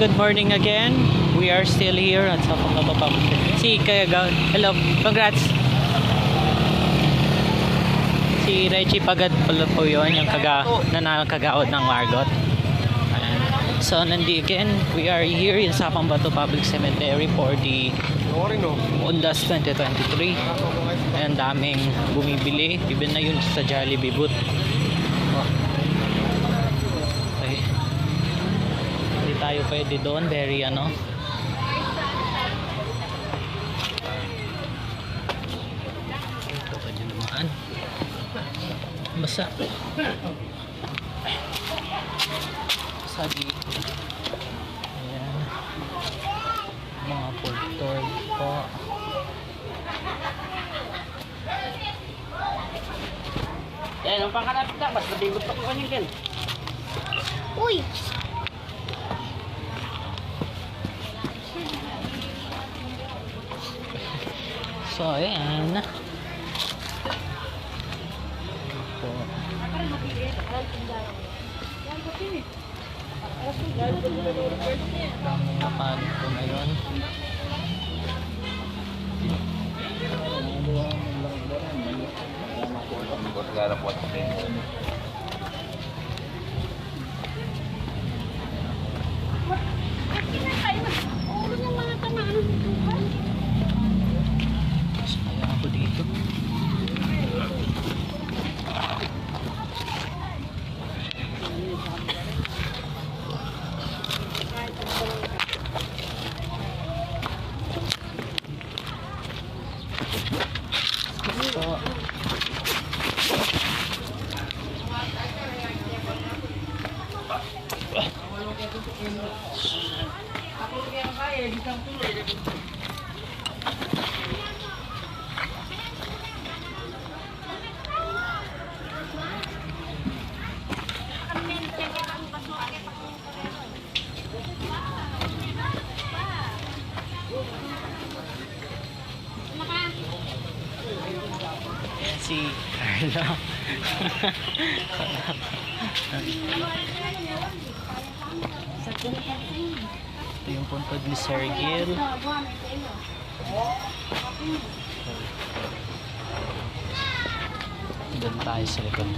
good morning again. We are still here at sa pagpapapam. Si Kagaw. Hello, congrats. Si Reggie Pagad pala po yun, yung nanalo kagaod ng Margot. Ayan. So, again, we are here in Sapang Bato Public Cemetery for the Undas 2023. Ayan, daming bumibili. Even na yun sa Jollibee booth. Okay. Hindi tayo pwede doon. Very ano. Ito pwede naman. Basa. Basa dito. Ayan. Mga portol po. Eh, nung pangkalapit ka, mas nabigot pa ko kanyang kin. Uy! So, ayan. Po. Napano po ngayon. Kaya ako dito. So, ayan si Carla. Ito yung puntod ni Sergil. Doon tayo sa likod.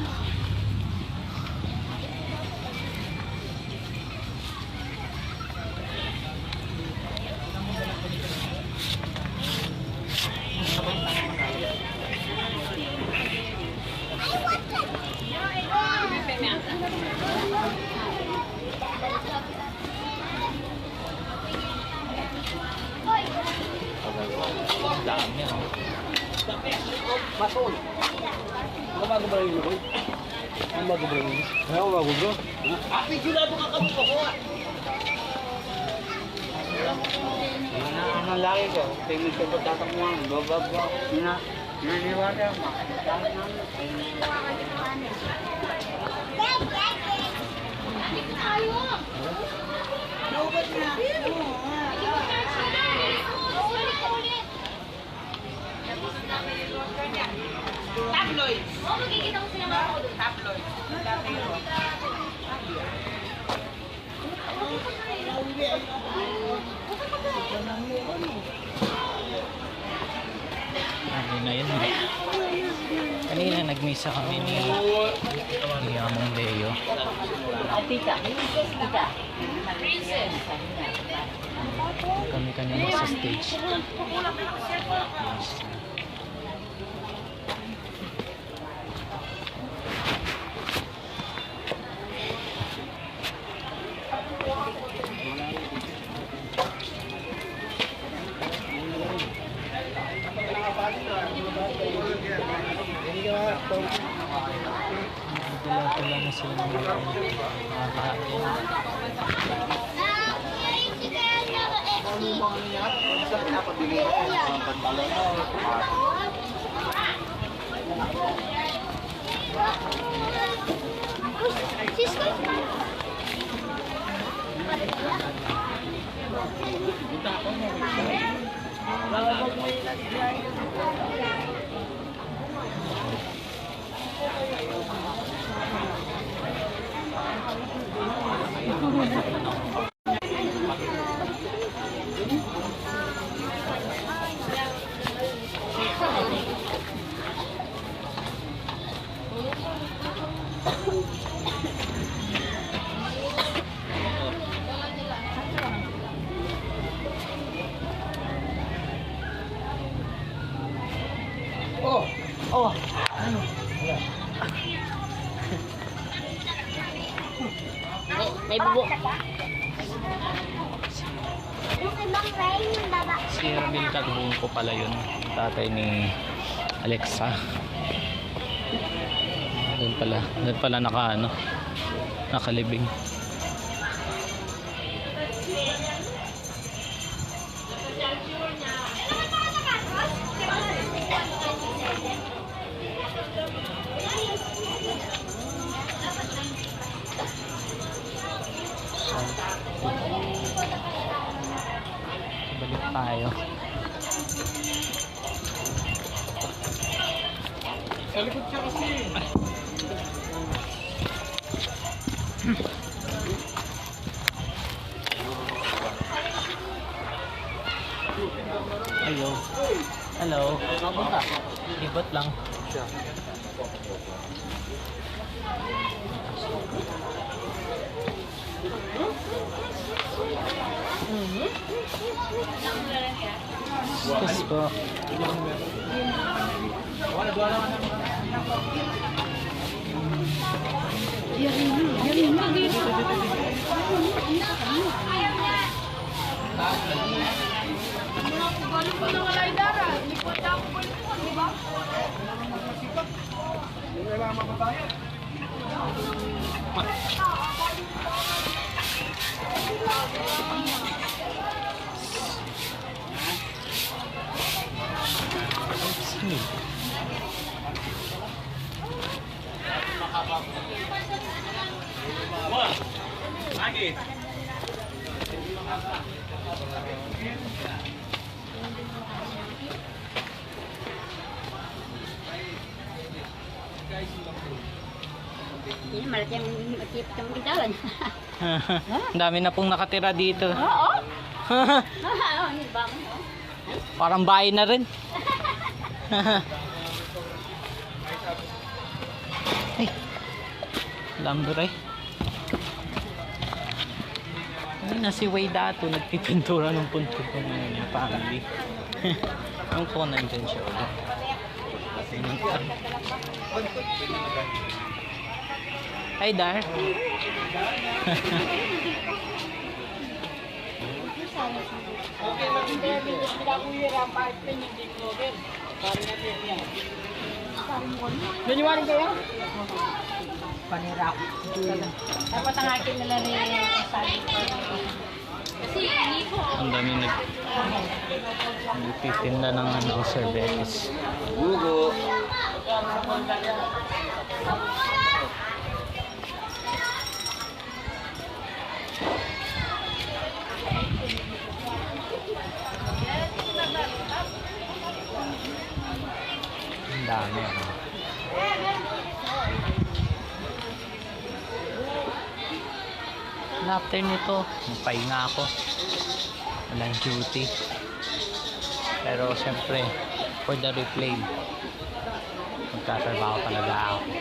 Dami oh. Mason. Ano bago ba yung lukoy? Ano bago ba yung lukoy? Ano bago bro? Api, yun ka kami ko ko. Ano lagi ko? Tingin ko ba tatakmuhan? Babab ko. Naniwala mo. Tabloid. Oo, magkikita ko sila mga kodo. Tabloid. Kanina yun. Kanina nagmisa kami ni Among Leo. Tita. Tita. Kami kanina sa stage. Yes. Dala-dala na sila ng mga kakain. Naibubo. Si Ramil Carbunco pala yun. Tatay ni Alexa. Doon pala nakalibing. Balik tayo. Sa likod siya kasi. Ayo. Hello. Kapunta. Ibot lang. Siya. Yes po. Lagi. Ini malah yang matip kamu di jalan. Ang dami na pong nakatira dito. Oo. Oh, ini bang. Parang bahay na rin. Ay, lamburay. Ay, na si Way Dato nagpipintura ng punto ko ng family. Ang ko nandyan siya ulit. Hi, Dar. Naniwarin kayo? Panira ako. Dapat ang akin nila rin sabi ko. Kasi hindi ko. Ang dami nagtitinda ng service. Gugo. Ang dami. After nito, magpahinga ako. Walang duty. Pero siyempre, for the replay, magtatrabaho talaga ako.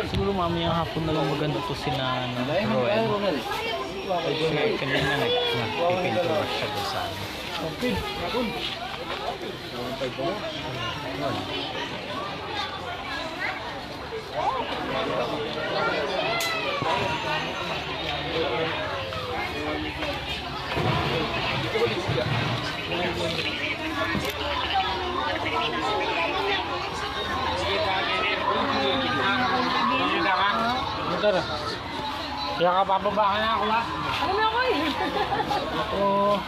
Siguro mamayang hapon na lang maganda to si na Roel. Kasi kanina nagpipintura siya doon sa ano. Kaya ka papabahan na ako ba? Ano na ako eh? Oo.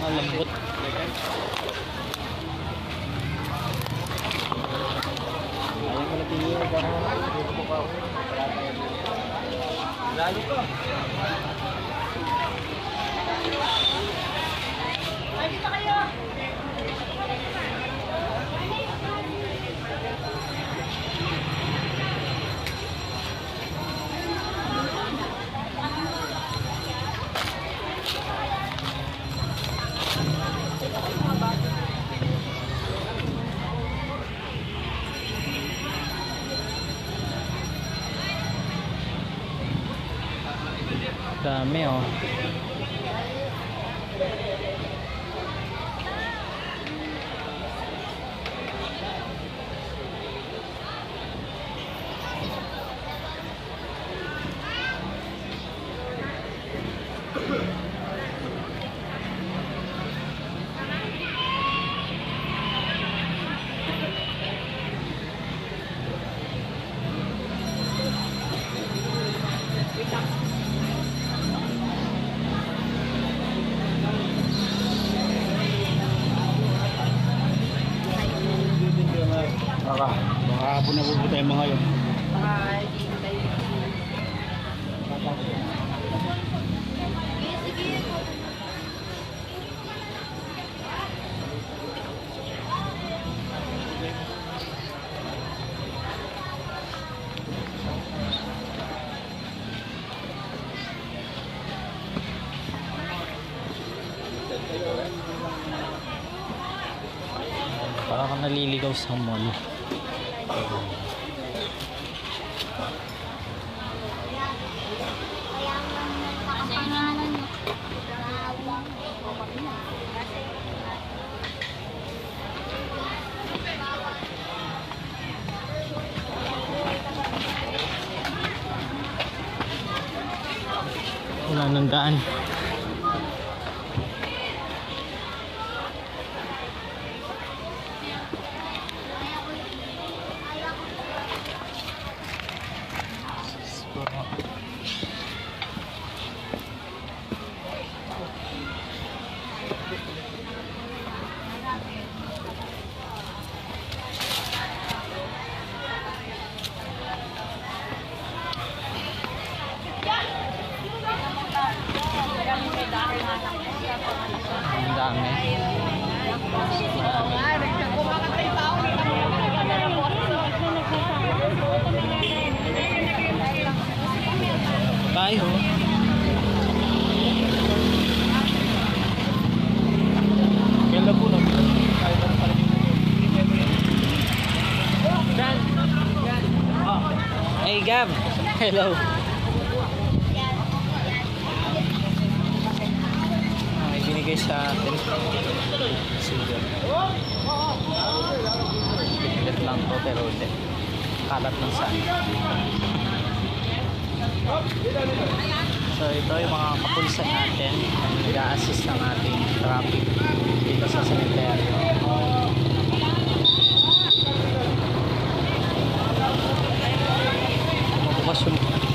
Ang lambot. Lalo ka. Dami oh. Baka hapon na pupunta yung mga yun. Parang kang naliligaw sa mall. Wala nang daan. Ang dami. Tayo. Kailan po lang. Hey Gab. Hello. May binigay sa atin. Sige. Biglet lang to pero hindi. Kalat ng saan. So ito yung mga kapulisan natin na nag-a-assist ng ating traffic dito sa cemetery. Bukas yung nakalayo.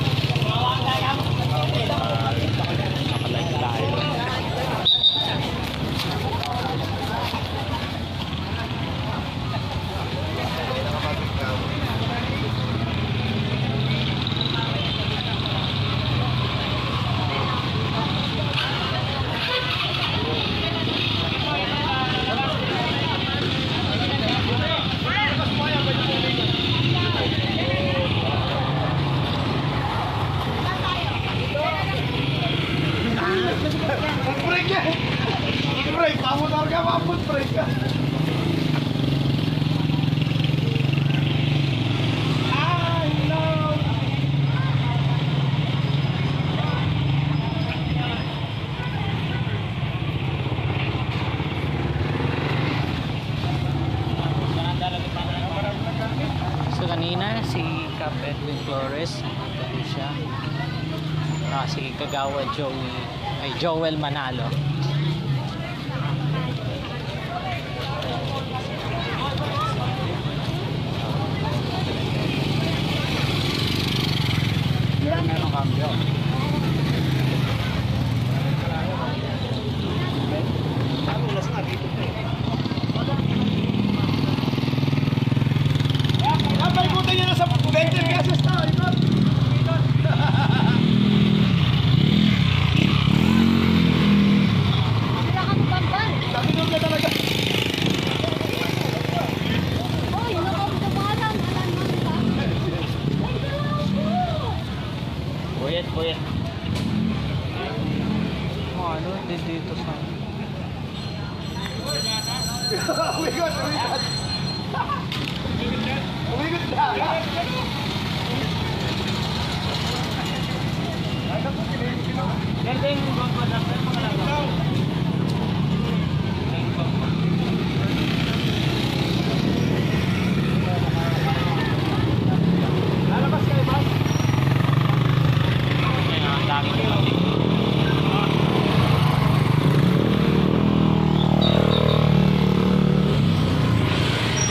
Break ya! Break! Pamut harga pamut break ya! So kanina si Cap Edwin Flores nandito siya. Si Kagawa Joel Manalo. Meron cambio. Apa ikutin niya na sa ano, din dito sa... Umigot! Umigot na! Ganda yung bangko na mga lagaw. Lalabas kayo, boss? Ayan, ang dami ko.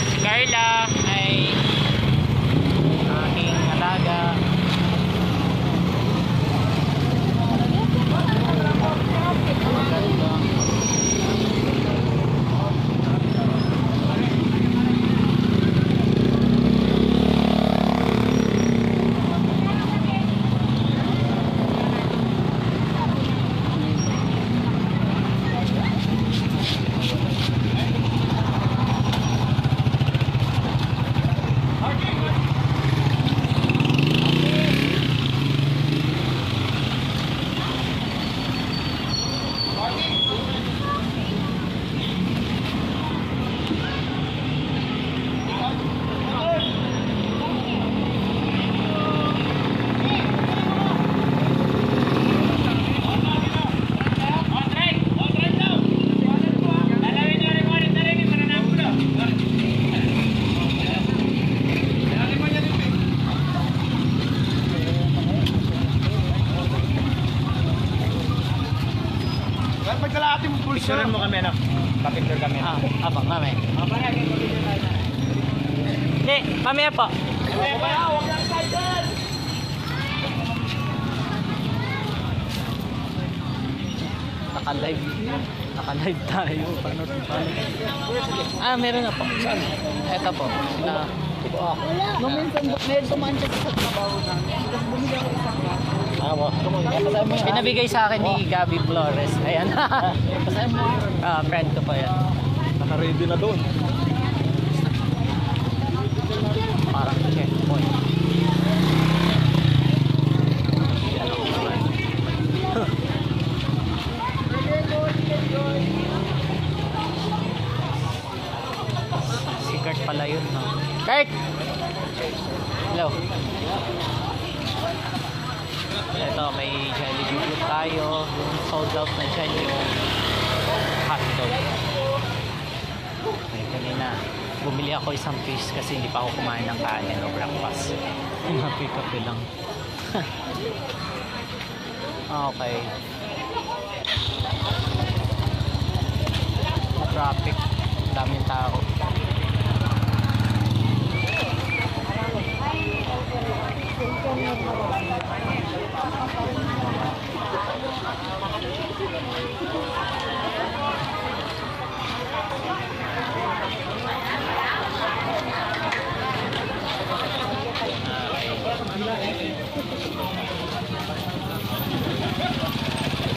Si Carla ay aking alaga. Ganda. Kaya pagkalahati mo pulso. Picturean mo kami, anak. Pa-picture kami. Abang namin. Hindi, mamaya po. Naka-live. Naka-live tayo. Paano? Meron na po. Saan? Ito po. Na, Nung minsan sumansya sa trabaho namin. Tapos bumili ako isang kaso. pinabigay sa akin ni Gabby Flores. Ayan. Friend ko po yan. Naka-ready na doon. Parang checkpoint. Yan ako naman. Si Kurt pala yun, no? Kurt! Hello. Ito, may Jollibee food tayo. Yung sold out na dyan yung hotdog. Okay, kanina bumili ako isang piece kasi hindi pa ako kumain ng kanin o breakfast. Kape-kape lang. Okay. Traffic. Daming tao.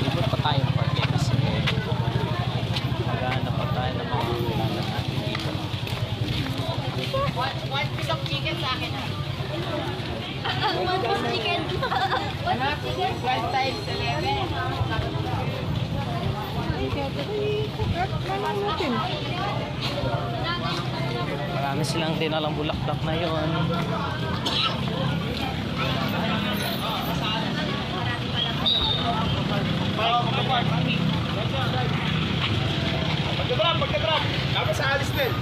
Ibot pa tayong parke kasi maghanap pa tayo ng mga kailangan natin dito. One piece of chicken sa akin ah. One piece chicken. One piece chicken. 12 times 11. Marami silang dinalang bulaklak na yon. Pagka-drop. Dapat sa alis din.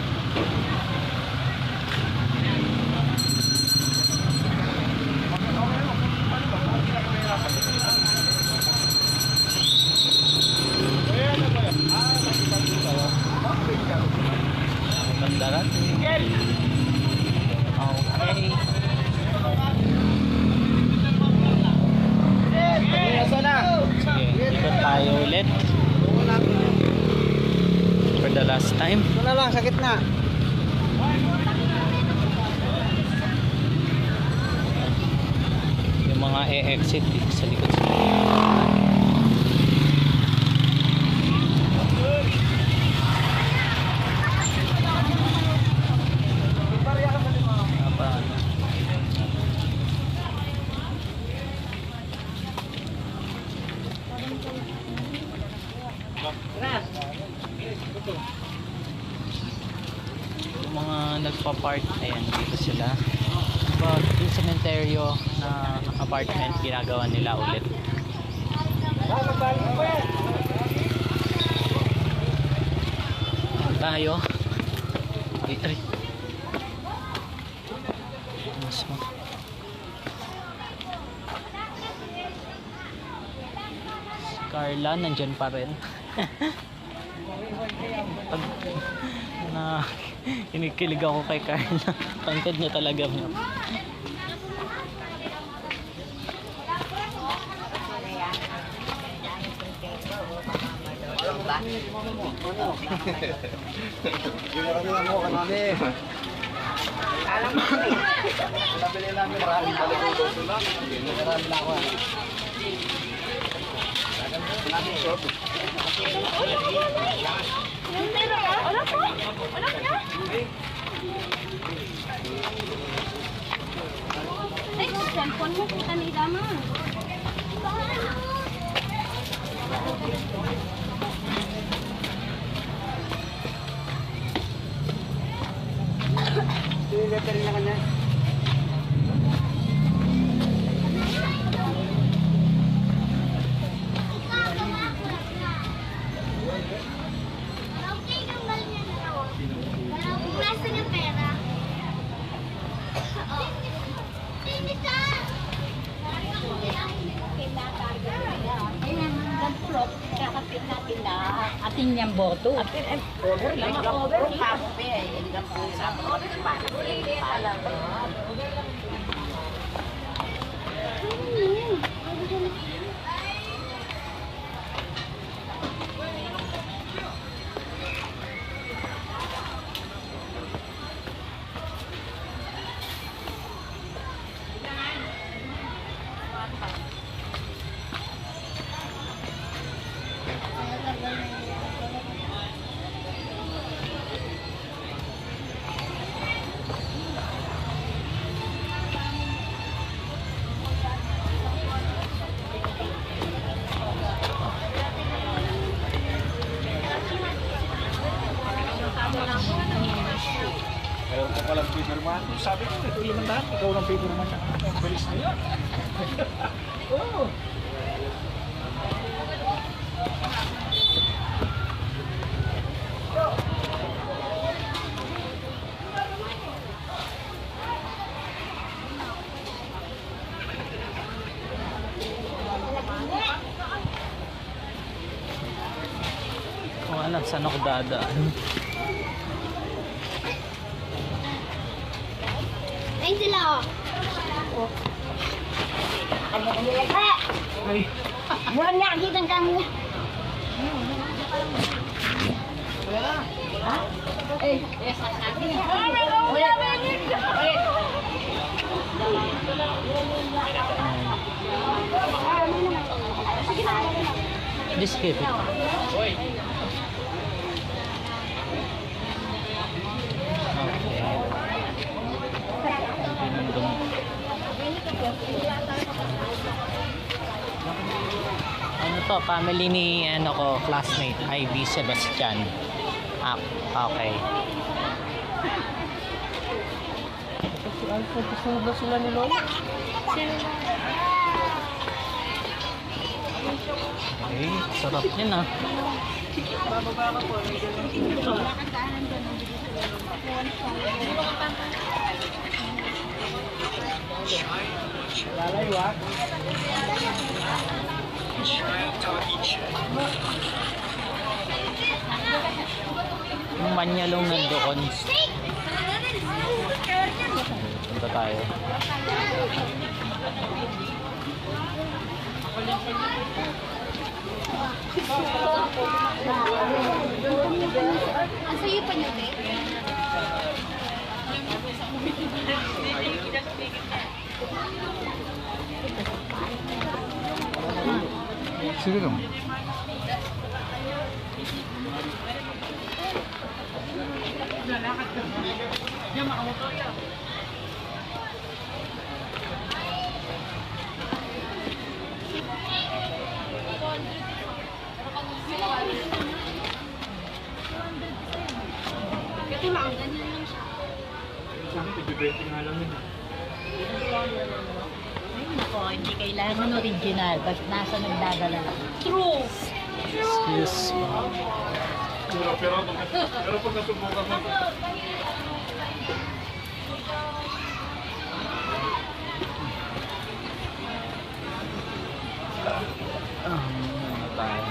Bandarat. Okay. Sige, ikot tayo ulit. For the last time. Ito na lang, sa gitna. Yung mga e-exit dito sa likod sa Yung mga nagpa-park, ayan, dito sila. But yung cementerio na apartment, ginagawa nila ulit. Tayo. Ay. Mas mo. Carla, nandyan pa rin. Pag na kinikilig ako kay Carla. Tangkad niya talaga. Marami na mo kanani. Alam mo. Nabili namin marami talaga sila. Marami na ako. Marami short. Wala po. Wala niya. Ay, cellphone mo kita ni Dama. Letter niya kanya. Nasaan yung pera? Kakapit natin na atin niyang boto. Over lang. Over lang. Meron ka palang paperman. Sabi ko, ito yung lahat. Ikaw ng paperman siya. Ang bilis na yun. Oo. Kung alam saan ako dadaan. Ayun sila oh. Mula niya, kita kami. Just skip it. Ano to, family ni ano ko, classmate, Ivy Sebastian. Ah, okay. Susunod sila ni Lola. Ay, sarap yan ah. Lalayo ah. Yung manyalong nandoon. Punta tayo. Ang sayo pa niyo, be? Sige lang. Ito lang, ganyan lang siya. Sa akin, 20 nga lang yun. Ay, nako, hindi kailangan original. Basta nasa nagdadala lang. True. Excuse me. Pero pag nasubukan mo, Ano tayo?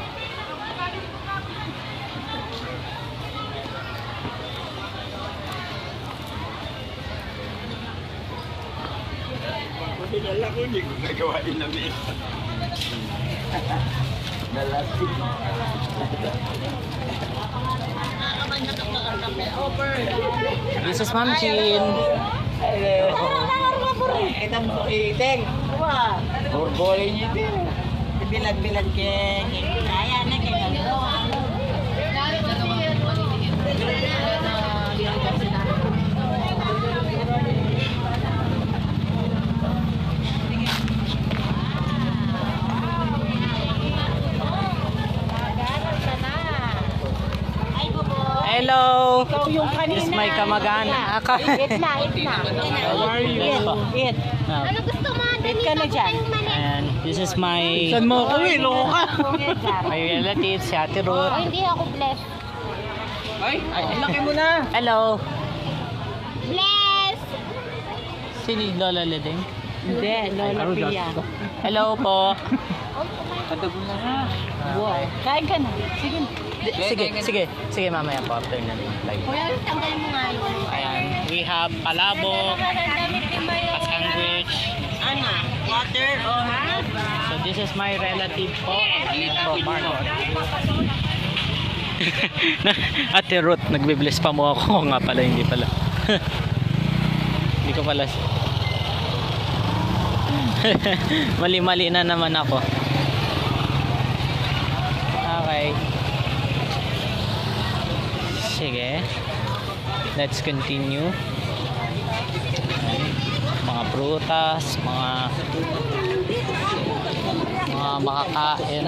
dinala ko, hindi ko nagawain na mesa. Dalasig. This is Ma'am Chin. Kita mo iting. Wah, Borbolin niyo din. bilag-bilag kaya na kaya. Hello. Yung kanina. This is my kamag-anak. Eat na. How are you? Eat. Ano gusto mo? Eat ka na dyan. And this is my Saan mo kami? Loko ka! my relative, si Ate Ruth. Oh, hindi ako blessed. Ay, laki mo na! Hello. Bless! Si Lola Ledeng. Hindi, Lola Pia. Hello po. Wow. Kain ka na. Sige. Sige mamaya po after na live. Kuya, tanggalin mo nga yun. Ayan, we have palabok, a sandwich. Ano? Water or So this is my relative po. From Margot. Ate Ruth, nagbe-bless pa mo ako. Nga pala, hindi pala. Hindi ko pala. Mali-mali na naman ako. Okay. Sige. Let's continue. Mga prutas, mga makakain.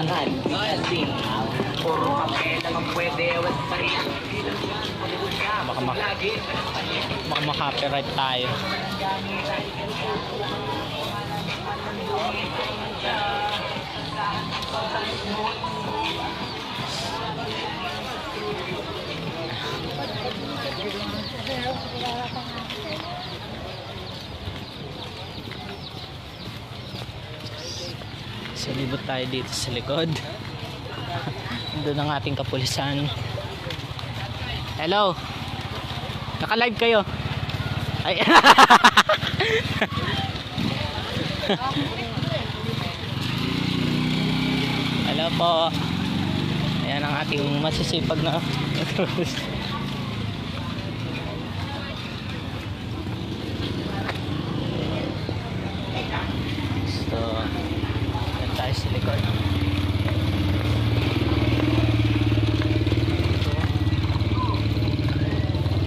Baka maka-copyright tayo. So, libot tayo dito sa likod. Doon ang ating kapulisan. Hello. Naka-live kayo. Ay. Hello po. Ayan ang ating masisipag na So, yan tayo sa likod.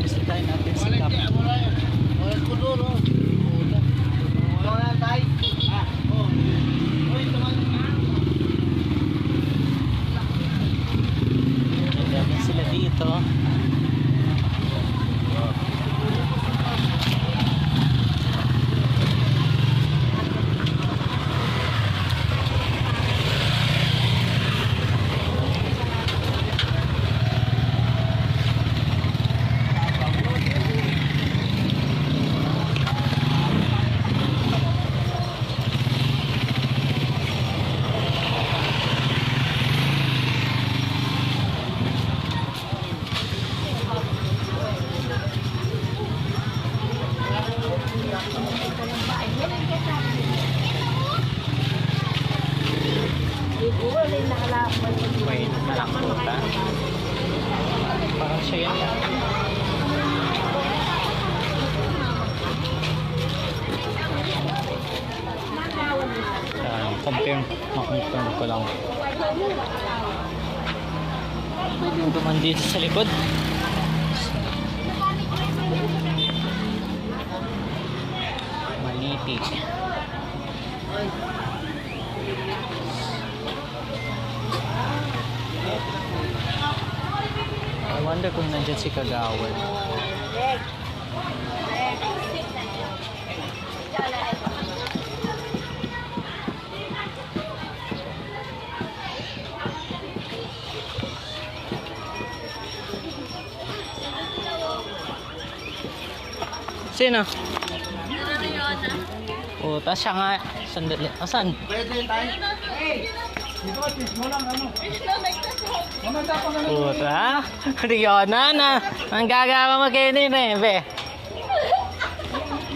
Gusto tayo natin sa kap. Yan sila dito. May nalakbuta. Parang siya yan. Makonfirm ko lang. Pwede yung duman dito sa likod. Maliti. wonder kung nandyan si Kagawad. Sino? Puta, siya nga. Sandali. Asan? Puta. Riona na. Ang gagawa mo kayo ni Rebe.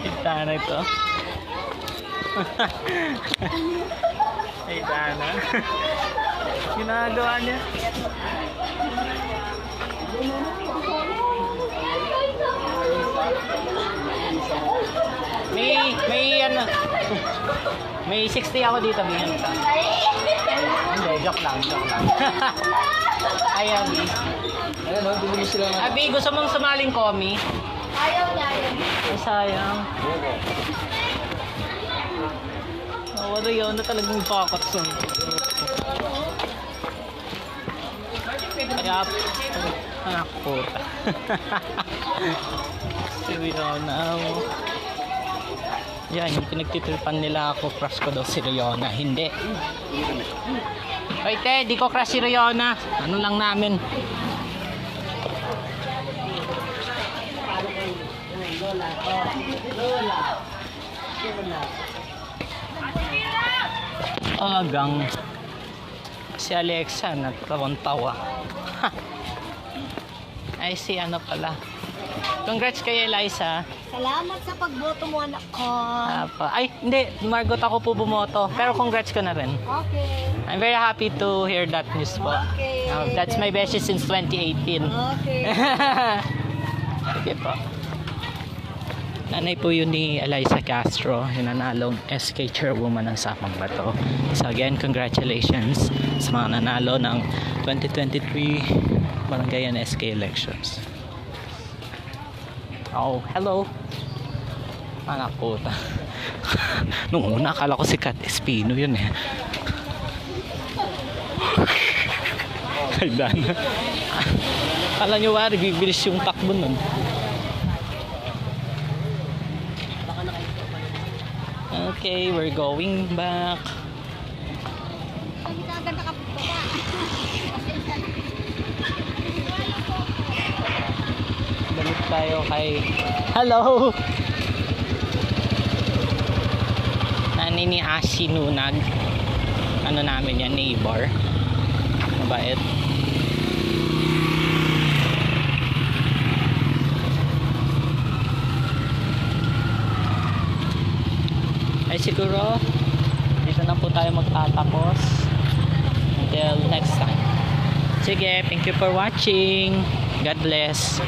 Kita na ito. Kita na. Ginagawa niya. May ano. May 60 ako dito, bigyan ka. Hindi, joke lang. Ayan. Ayan o, bumili sila na. Abi, gusto mong sumaling komi? Ayaw niya yun. Ay, sayang. Oh, wala yun na talagang pakatson. Kaya, anak puta. Si Riona. Yan, yung pinagtitripan nila ako, crush ko daw si Riona. Hindi. Ay, te, di ko crush si Riona. Ano lang namin. Agang. Si Alexa, nagtawang-tawa. Ay, si ano pala. Congrats kay Eliza. Salamat sa pagboto mo, anak ko. Ay, hindi. Margot ako po bumoto. Pero congrats ko na rin. Okay. I'm very happy to hear that news po. Okay. That's my best since 2018. Okay. Sige po. Nanay po yun ni Eliza Castro, yung nanalong SK Chairwoman ng Sapang Bato. So again, congratulations sa mga nanalo ng 2023 Barangay and SK elections. Oh, hello. Anak puta. Nung una, akala ko si Kat Espino yun eh. Ay, Dana. Akala nyo ba, bibilis yung takbo nun. Okay, we're going back. Balik tayo kay... Hello! Nani ni Ashi Nunag. Ano namin yan, neighbor. Mabait. Ay siguro dito na po tayo magtatapos until next time. Sige, thank you for watching. God bless.